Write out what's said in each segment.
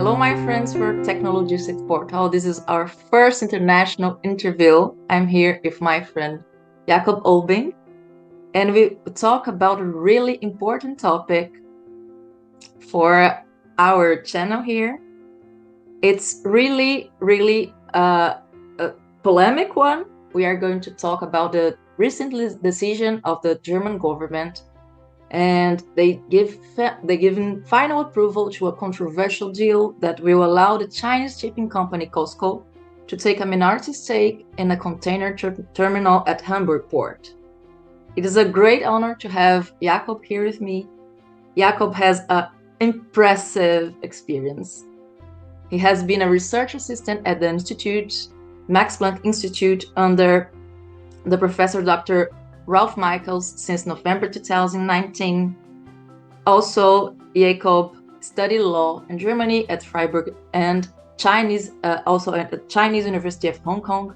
Hello, my friends for Technologistic Portal. This is our first international interview. I'm here with my friend Jacob Olbing, and we talk about a really important topic for our channel here. It's really a polemic one. We are going to talk about the recent decision of the German government, and they given final approval to a controversial deal that will allow the Chinese shipping company Cosco to take a minority stake in a container terminal at Hamburg port. It is a great honor to have Jacob here with me. Jacob has an impressive experience. He has been a research assistant at the Institute, Max Planck Institute, under the Professor Dr. Ralph Michaels since November 2019. Also, Jacob studied law in Germany at Freiburg and also at the Chinese University of Hong Kong.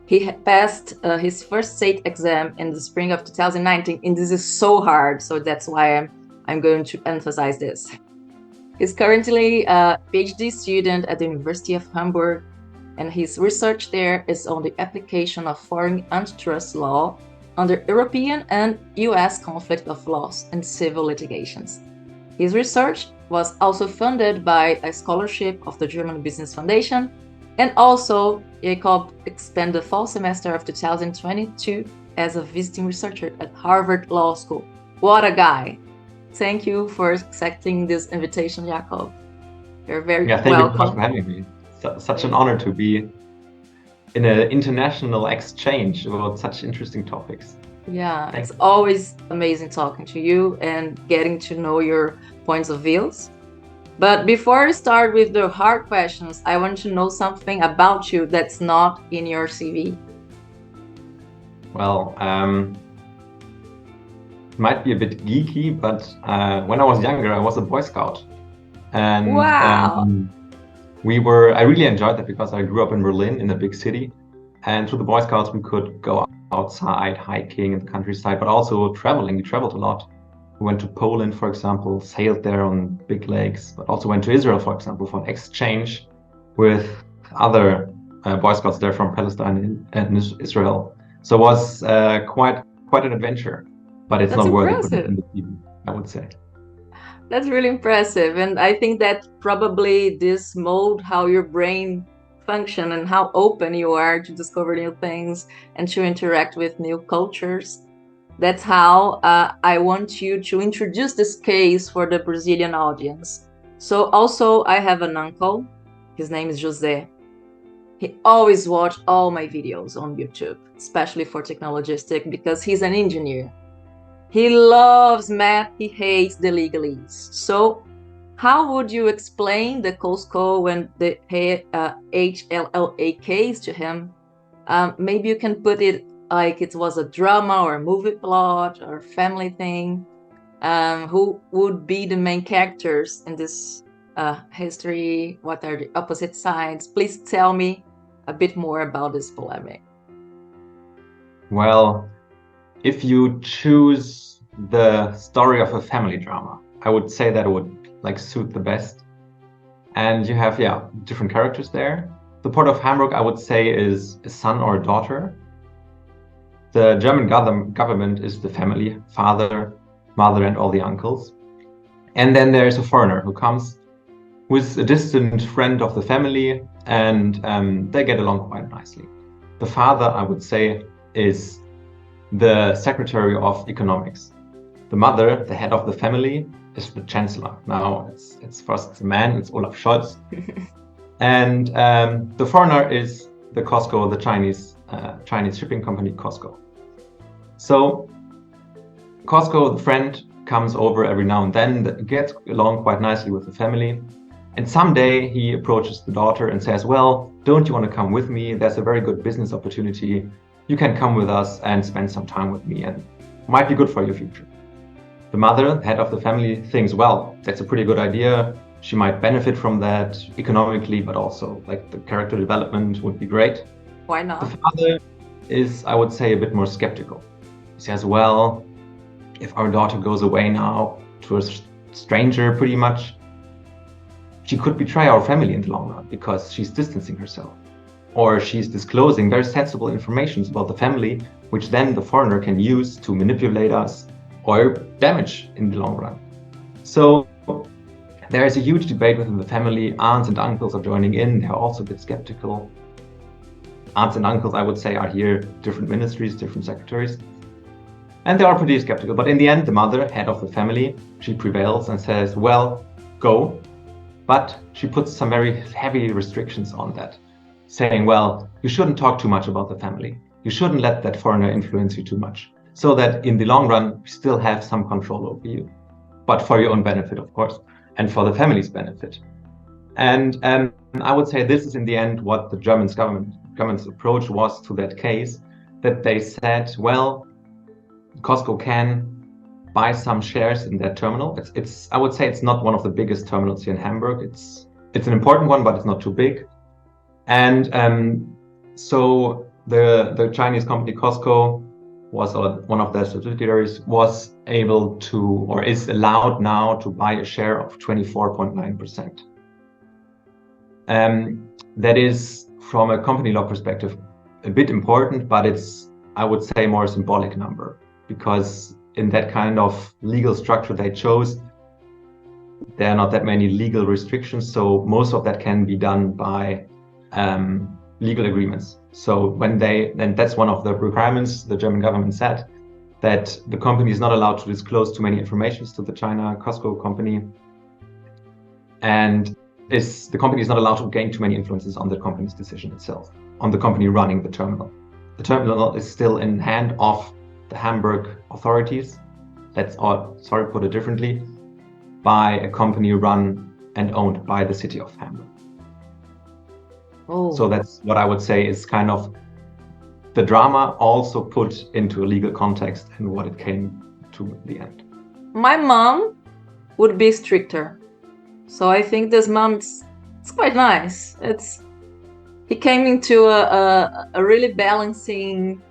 He passed his first state exam in the spring of 2019, and this is so hard, so that's why I'm going to emphasize this. He's currently a PhD student at the University of Hamburg, and his research there is on the application of foreign antitrust law under European and US conflict of laws and civil litigations. His research was also funded by a scholarship of the German Business Foundation, and also Jacob spent the fall semester of 2022 as a visiting researcher at Harvard Law School. What a guy! Thank you for accepting this invitation, Jacob. You're very welcome. Thank you very much for having me. Such an honor to be in an international exchange about such interesting topics. Yeah, it's always amazing talking to you and getting to know your points of views. But before I start with the hard questions, I want to know something about you that's not in your CV. Well, it might be a bit geeky, but when I was younger, I was a Boy Scout. And wow! I really enjoyed that because I grew up in Berlin, in a big city, and through the Boy Scouts we could go outside, hiking in the countryside, but also traveling. We traveled a lot. We went to Poland, for example, sailed there on big lakes, but also went to Israel, for example, for an exchange with other Boy Scouts there from Palestine and Israel. So it was quite an adventure, but it's not worth it in the TV, I would say. That's really impressive, and I think that probably this mold how your brain function and how open you are to discover new things and to interact with new cultures. That's how I want you to introduce this case for the Brazilian audience. So also I have an uncle, his name is Jose. He always watched all my videos on YouTube, especially for Technologistic, because he's an engineer. He loves math, he hates the legalese. So how would you explain the Cosco and the HLLA case to him? Maybe you can put it like it was a drama or a movie plot or family thing. Who would be the main characters in this history? What are the opposite sides? Please tell me a bit more about this polemic. Well, if you choose the story of a family drama, I would say that it would suit the best. And you have different characters there. The Port of Hamburg, I would say, is a son or a daughter. The German government is the family, father, mother, and all the uncles. And then there's a foreigner who comes, who is a distant friend of the family, and they get along quite nicely. The father, I would say, is the Secretary of Economics. The mother, the head of the family, is the Chancellor. Now, it's a man, it's Olaf Scholz. And the foreigner is the Cosco, the Chinese shipping company Cosco. So Cosco, the friend, comes over every now and then, gets along quite nicely with the family. And someday he approaches the daughter and says, well, don't you want to come with me? There's a very good business opportunity. You can come with us and spend some time with me, and it might be good for your future. The mother, head of the family, thinks, well, that's a pretty good idea. She might benefit from that economically, but also the character development would be great. Why not? The father is, I would say, a bit more skeptical. He says, well, if our daughter goes away now to a stranger pretty much, she could betray our family in the long run because she's distancing herself, or she's disclosing very sensible information about the family, which then the foreigner can use to manipulate us or damage in the long run. So there is a huge debate within the family. Aunts and uncles are joining in. They're also a bit skeptical. Aunts and uncles, I would say, are here different ministries, different secretaries. And they are pretty skeptical. But in the end, the mother, head of the family, she prevails and says, well, go. But she puts some very heavy restrictions on that, saying, well, you shouldn't talk too much about the family. You shouldn't let that foreigner influence you too much, so that in the long run, you still have some control over you, but for your own benefit, of course, and for the family's benefit. And I would say this is in the end what the German government's approach was to that case, that they said, well, Cosco can buy some shares in that terminal. It's I would say it's not one of the biggest terminals here in Hamburg. It's an important one, but it's not too big. And so the Chinese company Cosco was, or one of their subsidiaries, was able to, or is allowed now to buy a share of 24.9%. That is, from a company law perspective, a bit important, but it's, I would say, more a symbolic number, because in that kind of legal structure they chose, there are not that many legal restrictions, so most of that can be done by legal agreements. So when then that's one of the requirements the German government said, that the company is not allowed to disclose too many informations to the China Cosco company, and the company is not allowed to gain too many influences on the company's decision itself, on the company running the terminal. The terminal is still in hand of the Hamburg authorities. Put it differently, by a company run and owned by the city of Hamburg. Oh. So that's what I would say is kind of the drama also put into a legal context and what it came to in the end. My mom would be stricter. So I think this mom, it's quite nice. He came into a really balancing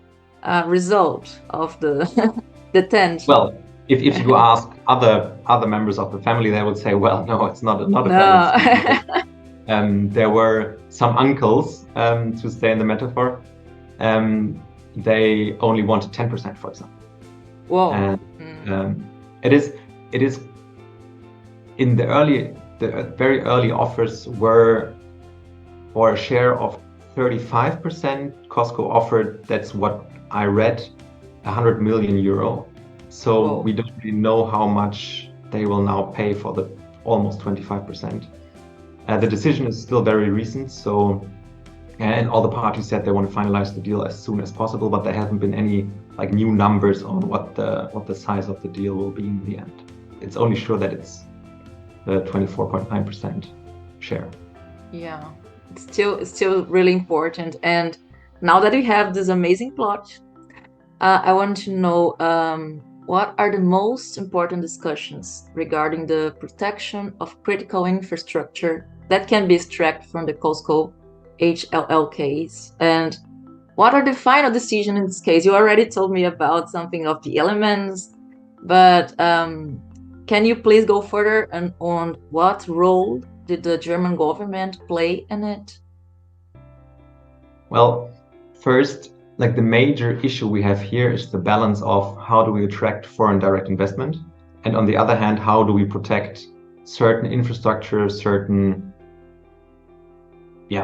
result of the the tension. Well, if you ask other members of the family, they would say, well, no, it's not a balance. There were some uncles, to stay in the metaphor, they only wanted 10%, for example. Whoa. And it is in the very early offers were for a share of 35%. Cosco offered, that's what I read, 100 million euro. So Whoa. We don't really know how much they will now pay for the almost 25%. The decision is still very recent, and all the parties said they want to finalize the deal as soon as possible, but there haven't been any new numbers on what the size of the deal will be in the end. It's only sure that it's the 24.9% share. Yeah, it's still really important. And now that we have this amazing plot, I want to know what are the most important discussions regarding the protection of critical infrastructure that can be extracted from the Cosco HLL case, and what are the final decisions in this case? You already told me about something of the elements, but can you please go further on what role did the German government play in it? Well, first, the major issue we have here is the balance of how do we attract foreign direct investment, and on the other hand, how do we protect certain infrastructure,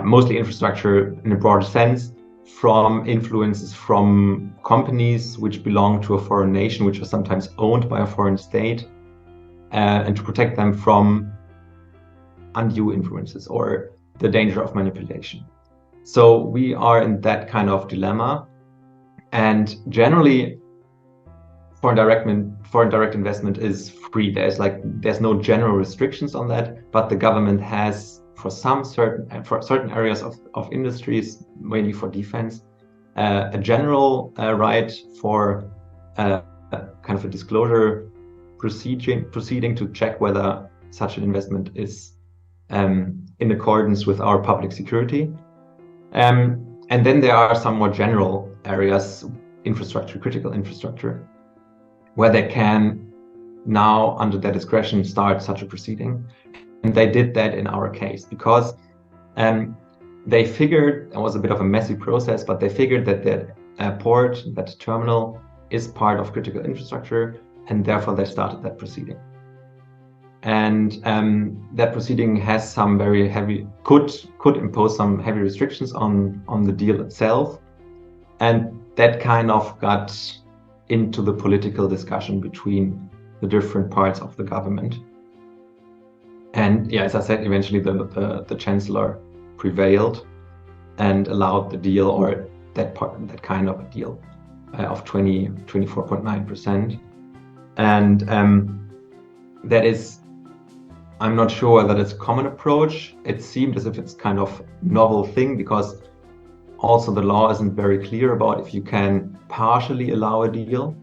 mostly infrastructure in a broader sense, from influences from companies which belong to a foreign nation, which are sometimes owned by a foreign state, and to protect them from undue influences or the danger of manipulation. So we are in that kind of dilemma, and generally foreign direct investment is free. There's no general restrictions on that, but the government has for certain areas of industries, mainly for defense, a general right for kind of a disclosure proceeding to check whether such an investment is in accordance with our public security. And then there are some more general areas, critical infrastructure, where they can now, under their discretion, start such a proceeding. they did that in our case because they figured, it was a bit of a messy process, but they figured that that port, that terminal is part of critical infrastructure, and therefore they started that proceeding. And that proceeding has some very heavy, could impose some heavy restrictions on the deal itself. And that kind of got into the political discussion between the different parts of the government. And yeah, as I said, eventually the chancellor prevailed and allowed the deal, or that kind of a deal of 24.9%. And that is, I'm not sure that it's a common approach. It seemed as if it's kind of novel thing because also the law isn't very clear about if you can partially allow a deal.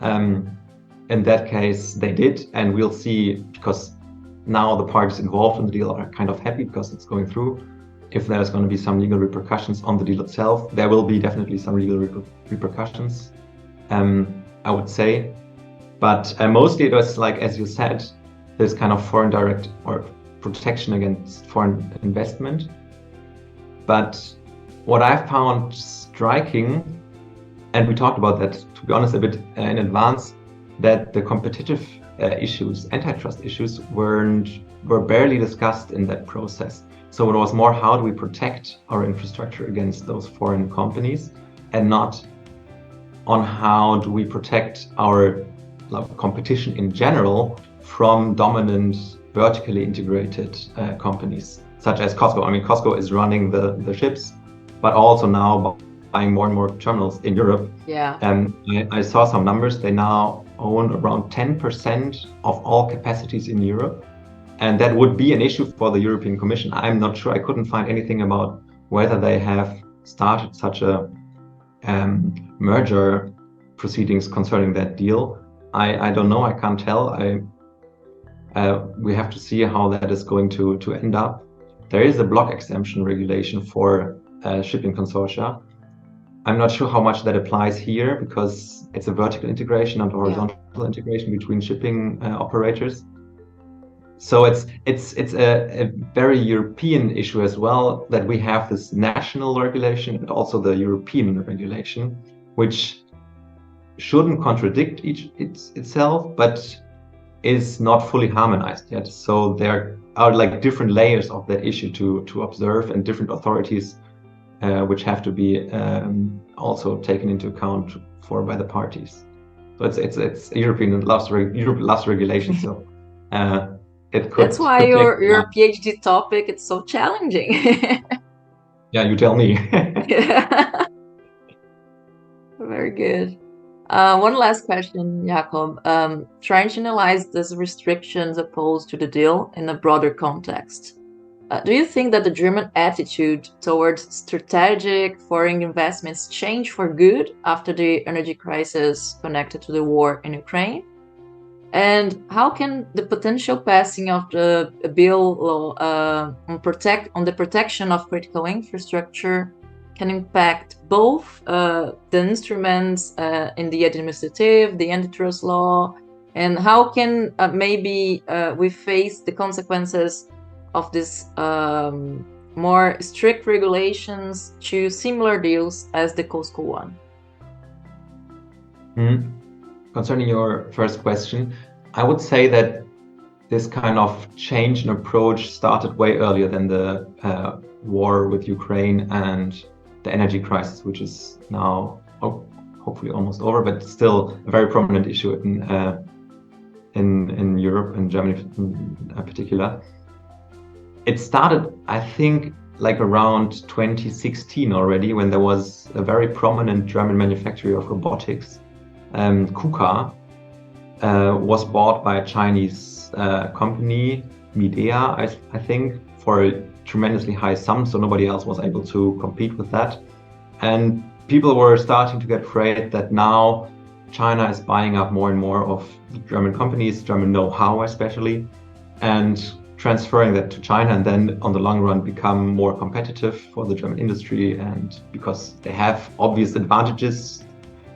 In that case, they did, and we'll see, because now the parties involved in the deal are kind of happy because it's going through. If there's going to be some legal repercussions on the deal itself, there will be definitely some legal repercussions, I would say. But mostly it was like, as you said, this kind of foreign direct or protection against foreign investment. But what I found striking, and we talked about that, to be honest, a bit in advance, that the competitive issues, antitrust issues, were barely discussed in that process. So it was more, how do we protect our infrastructure against those foreign companies, and not on how do we protect our competition in general from dominant vertically integrated companies such as Cosco. I mean, Cosco is running the ships, but also now buying more and more terminals in Europe. Yeah. I saw some numbers. They now own around 10% of all capacities in Europe. And that would be an issue for the European Commission. I'm not sure. I couldn't find anything about whether they have started such a merger proceedings concerning that deal. I don't know. I can't tell. We have to see how that is going to end up. There is a block exemption regulation for shipping consortia. I'm not sure how much that applies here because it's a vertical integration and horizontal integration between shipping operators. So it's a very European issue as well, that we have this national regulation and also the European regulation, which shouldn't contradict itself, but is not fully harmonized yet. So there are like different layers of that issue to observe, and different authorities which have to be also taken into account for by the parties. So it's European loves regulation. So it could. That's why your PhD topic, it's so challenging. Yeah, you tell me. Yeah. Very good. One last question, Jakob. Trying to analyze these restrictions opposed to the deal in a broader context. Do you think that the German attitude towards strategic foreign investments changed for good after the energy crisis connected to the war in Ukraine? And how can the potential passing of the bill on the protection of critical infrastructure can impact both the instruments in the administrative, the antitrust law, and how can maybe we face the consequences of this more strict regulations to similar deals as the Cosco one? Concerning your first question, I would say that this kind of change in approach started way earlier than the war with Ukraine and the energy crisis, which is now hopefully almost over, but still a very prominent issue in Europe and Germany in particular. It started, I think, like around 2016 already, when there was a very prominent German manufacturer of robotics, KUKA, was bought by a Chinese company, Midea, I think, for a tremendously high sum, so nobody else was able to compete with that. And people were starting to get afraid that now China is buying up more and more of German companies, German know-how especially, and transferring that to China, and then on the long run become more competitive for the German industry, and because they have obvious advantages,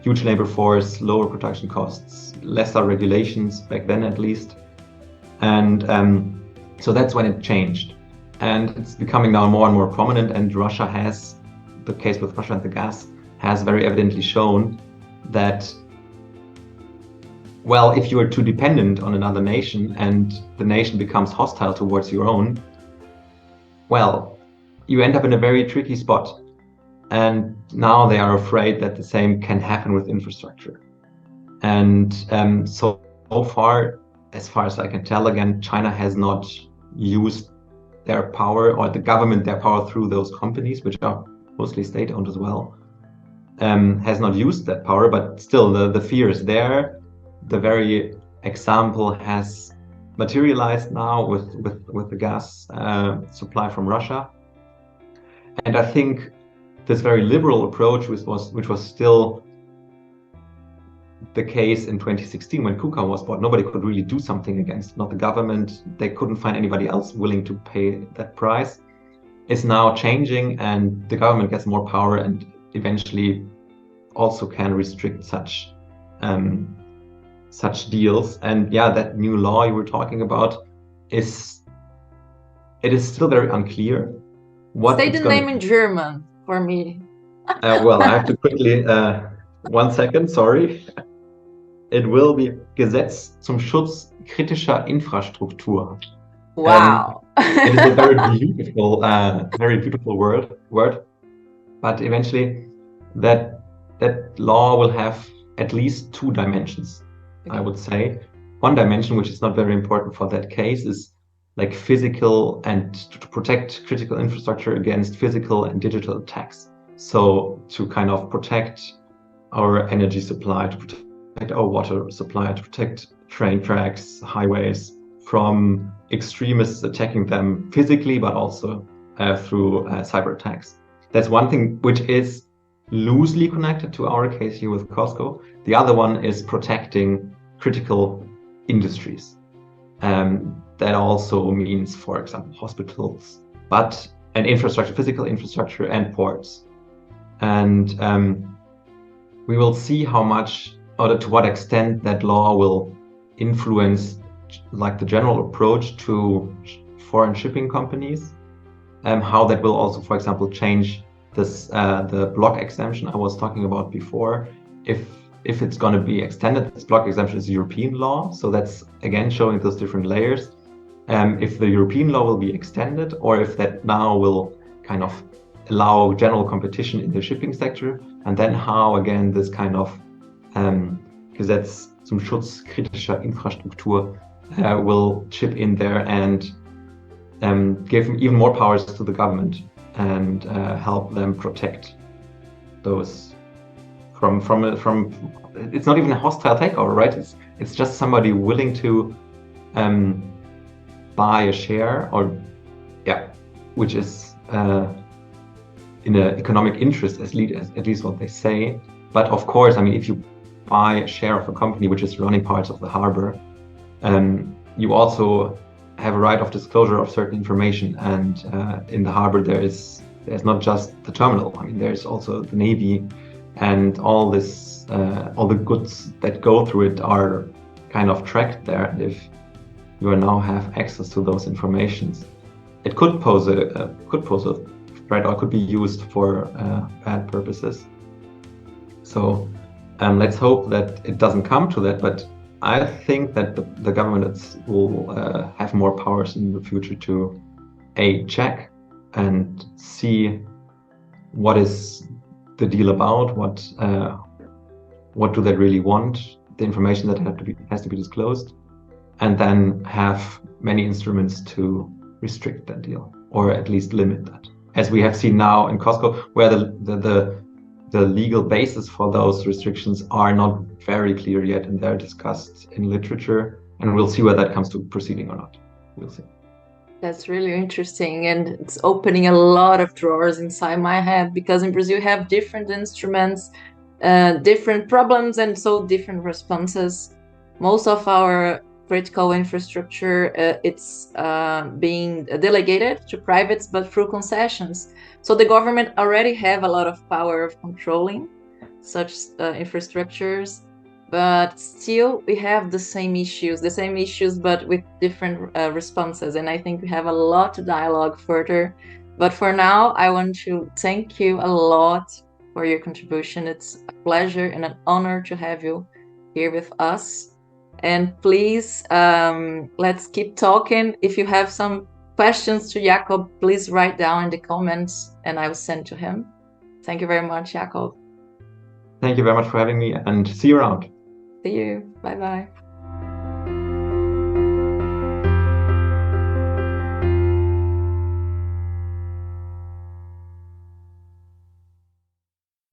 huge labor force, lower production costs, lesser regulations back then at least. And So that's when it changed. And it's becoming now more and more prominent, and Russia has, the case with Russia and the gas, has very evidently shown that, well, if you are too dependent on another nation and the nation becomes hostile towards your own, well, you end up in a very tricky spot. And now they are afraid that the same can happen with infrastructure. And so far as I can tell, again, China has not used their power, or the government their power through those companies, which are mostly state-owned as well, has not used that power, but still the fear is there. The very example has materialized now with the gas supply from Russia. And I think this very liberal approach, which was still the case in 2016 when KUKA was bought, nobody could really do something against, not the government. They couldn't find anybody else willing to pay that price. It's now changing, and the government gets more power and eventually also can restrict such deals. And yeah, that new law you were talking about is still very unclear. Say the name in German for me. Well, I have to quickly, 1 second, sorry. It will be Gesetz zum Schutz kritischer Infrastruktur. Wow. It is a very beautiful word. But eventually that law will have at least 2 dimensions, I would say. One dimension, which is not very important for that case, is like physical, and to protect critical infrastructure against physical and digital attacks. So to kind of protect our energy supply, to protect our water supply, to protect train tracks, highways from extremists attacking them physically, but also through cyber attacks. That's one thing which is loosely connected to our case here with Cosco. The other one is protecting critical industries. That also means, for example, hospitals, but an infrastructure, physical infrastructure, and ports. And we will see how much, or to what extent, that law will influence like the general approach to foreign shipping companies, how that will also, for example, change this the block exemption I was talking about before. If it's going to be extended, this block exemption is European law, so that's again showing those different layers. If the European law will be extended, or if that now will kind of allow general competition in the shipping sector, and then how again this kind of Gesetz zum Schutz kritischer Infrastruktur will chip in there and give even more powers to the government and help them protect those from it's not even a hostile takeover, right? It's just somebody willing to buy a share, or which is in an economic interest, at least what they say. But of course, I mean, if you buy a share of a company which is running parts of the harbor, you also have a right of disclosure of certain information. And in the harbor, there's not just the terminal. I mean, there's also the Navy, and all this, all the goods that go through it are kind of tracked there. And if you now have access to those informations, it could pose a threat, or could be used for bad purposes. So let's hope that it doesn't come to that. But I think that the government will have more powers in the future to check and see what is the deal about, what do they really want, the information that has to be disclosed, and then have many instruments to restrict that deal, or at least limit that, as we have seen now in Cosco, where the legal basis for those restrictions are not very clear yet, and they're discussed in literature, and we'll see whether that comes to proceeding or not. We'll see. That's really interesting, and it's opening a lot of drawers inside my head, because in Brazil you have different instruments, different problems, and so different responses. Most of our critical infrastructure, it's being delegated to privates, but through concessions. So the government already have a lot of power of controlling such infrastructures. but still we have the same issues, but with different responses. And I think we have a lot to dialogue further. But for now, I want to thank you a lot for your contribution. It's a pleasure and an honor to have you here with us. And please, let's keep talking. If you have some questions to Jakob, please write down in the comments and I will send to him. Thank you very much, Jakob. Thank you very much for having me, and see you around. See you. Bye-bye.